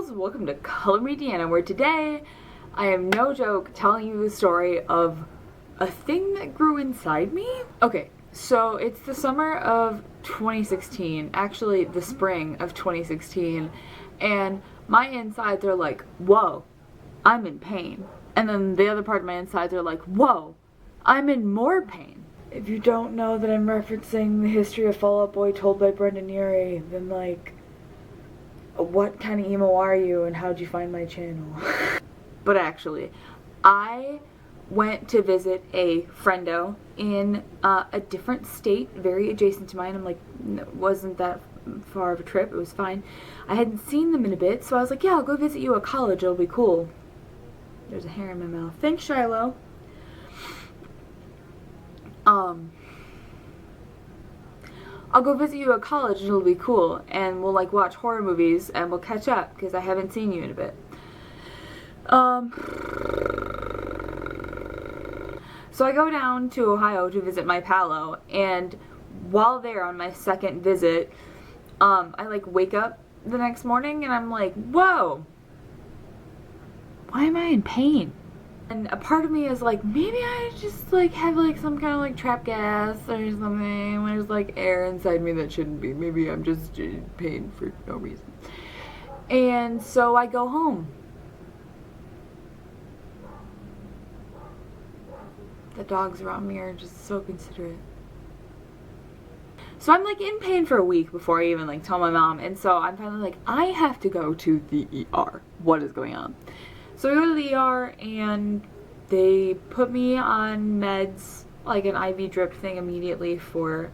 girls, welcome to Color Me Deanna, where today I am no joke telling you the story of a thing that grew inside me. Okay, so it's the summer of 2016, actually the spring of 2016, and my insides are like, whoa, I'm in pain. And then the other part of my insides are like, whoa, I'm in more pain. If you don't know that I'm referencing the history of Fall Out Boy told by Brendan Urie, then like, what kind of emo are you and how'd you find my channel? But actually, I went to visit a friendo in a different state, very adjacent to mine. I'm like, it wasn't that far of a trip, it was fine. I hadn't seen them in a bit, so I was like, yeah, I'll go visit you at college, it'll be cool. There's a hair in my mouth. Thanks, Shiloh. I'll go visit you at college and it'll be cool, and we'll like watch horror movies and we'll catch up because I haven't seen you in a bit. So I go down to Ohio to visit my palo, and while there on my second visit, I like wake up the next morning and I'm like, whoa, why am I in pain? And a part of me is like, maybe I just like have like some kind of like trap gas or something. There's like air inside me that shouldn't be. Maybe I'm just in pain for no reason. And so I go home. The dogs around me are just so considerate. So I'm like in pain for a week before I even like tell my mom. And so I'm finally like, I have to go to the ER. What is going on? So I go to the ER and they put me on meds, like an IV drip thing immediately for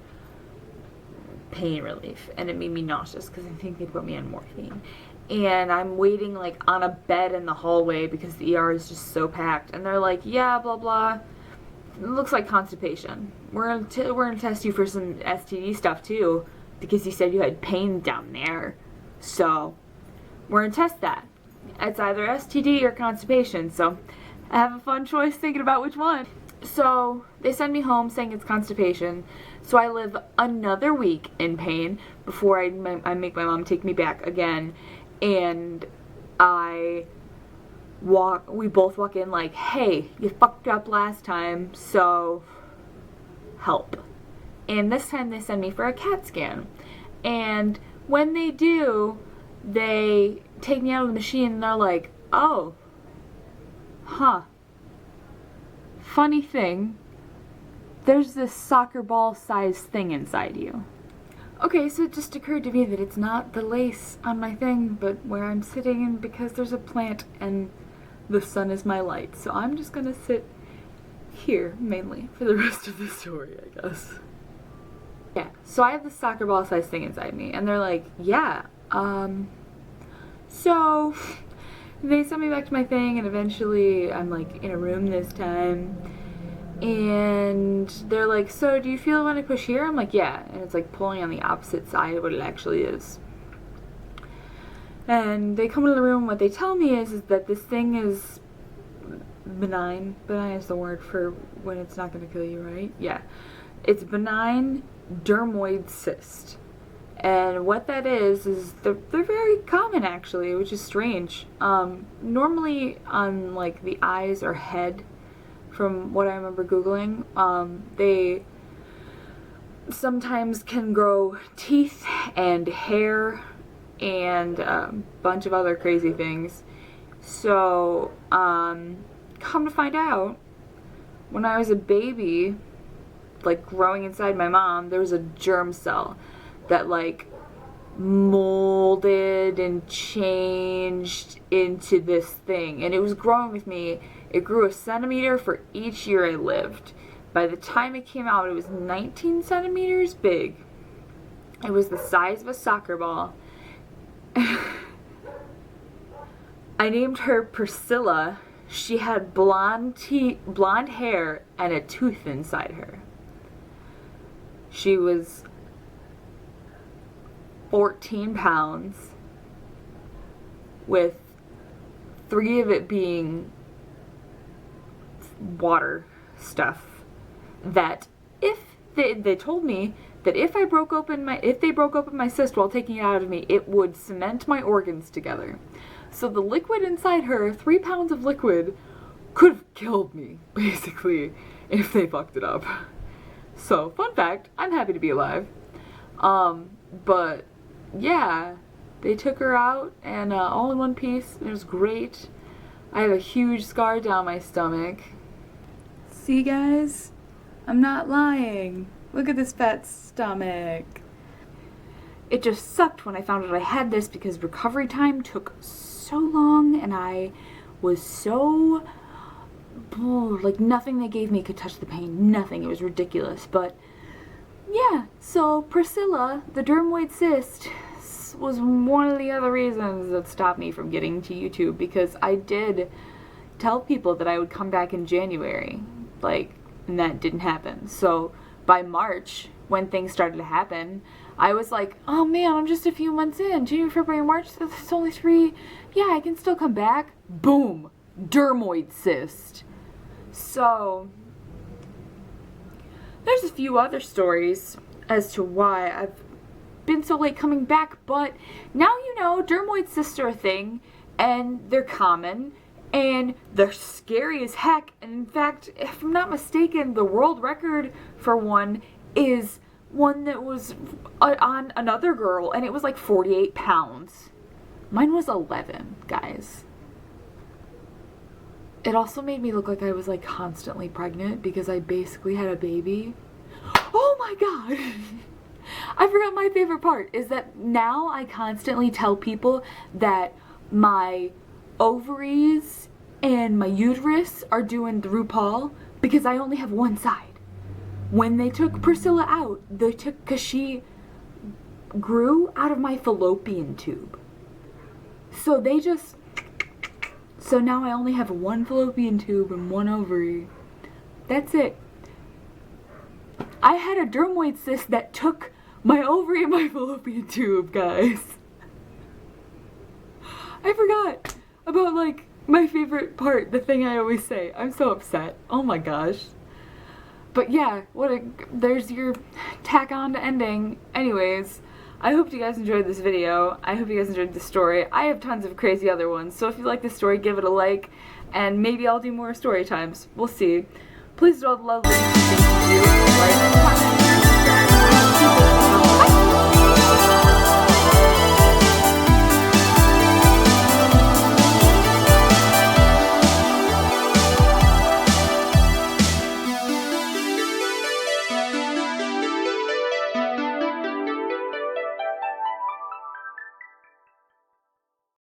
pain relief. And it made me nauseous because I think they put me on morphine. And I'm waiting like on a bed in the hallway because the ER is just so packed. And they're like, yeah, blah, blah. It looks like constipation. We're gonna test you for some STD stuff too because you said you had pain down there. So we're gonna test that. It's either STD or constipation, so I have a fun choice thinking about which one. So they send me home saying it's constipation, so I live another week in pain before I make my mom take me back again, and we both walk in like, hey, you fucked up last time, so help. And this time they send me for a CAT scan, and when they do, they take me out of the machine and they're like, oh, huh, funny thing, there's this soccer ball sized thing inside you. Okay, so it just occurred to me that it's not the lace on my thing, but where I'm sitting, and because there's a plant and the sun is my light, so I'm just gonna sit here mainly for the rest of the story, I guess. Yeah, so I have this soccer ball sized thing inside me, and they're like, yeah, so they sent me back to my thing, and eventually I'm like in a room this time, and they're like, so do you feel when I push here? I'm like, yeah, and it's like pulling on the opposite side of what it actually is. And they come into the room, what they tell me is that this thing is benign. Benign is the word for when it's not going to kill you, right? Yeah. It's benign dermoid cyst. And what that is they're very common actually, which is strange. Normally on like the eyes or head, from what I remember Googling, they sometimes can grow teeth and hair and a bunch of other crazy things. So, come to find out, when I was a baby, like growing inside my mom, there was a germ cell that like molded and changed into this thing, and it was growing with me. It grew a centimeter for each year I lived. By the time it came out, it was 19 centimeters big. It was the size of a soccer ball. I named her Priscilla. She had blonde hair and a tooth inside her. She was 14 pounds, with 3 of it being water stuff. That if they told me that if they broke open my cyst while taking it out of me, it would cement my organs together. So the liquid inside her, 3 pounds of liquid, could have killed me, basically, if they fucked it up. So, fun fact, I'm happy to be alive. But, yeah, they took her out, and all in one piece. It was great. I have a huge scar down my stomach. See, guys? I'm not lying. Look at this fat stomach. It just sucked when I found out I had this because recovery time took so long, and I was so... like, nothing they gave me could touch the pain. Nothing. It was ridiculous. But, yeah. So, Priscilla, the dermoid cyst, was one of the other reasons that stopped me from getting to YouTube, because I did tell people that I would come back in January, like, and that didn't happen. So by March, when things started to happen, I was like, oh man, I'm just a few months in. January, February, March, that's only 3. Yeah, I can still come back. Boom, dermoid cyst. So there's a few other stories as to why I've been so late coming back, but now you know dermoid cysts are a thing, and they're common, and they're scary as heck. And in fact, if I'm not mistaken, the world record for one is one that was on another girl, and it was like 48 pounds. Mine was 11, guys. It also made me look like I was like constantly pregnant because I basically had a baby. Oh my god! I forgot my favorite part is that now I constantly tell people that my ovaries and my uterus are doing the RuPaul because I only have one side. When they took Priscilla out, because she grew out of my fallopian tube. So now I only have one fallopian tube and one ovary. That's it. I had a dermoid cyst that took my ovary and my fallopian tube, guys. I forgot about, like, my favorite part, the thing I always say. I'm so upset. Oh my gosh. But yeah, there's your tack on to ending. Anyways, I hope you guys enjoyed this video. I hope you guys enjoyed the story. I have tons of crazy other ones, so if you like this story, give it a like, and maybe I'll do more story times. We'll see. Please do all the lovely things you do. Like, comment,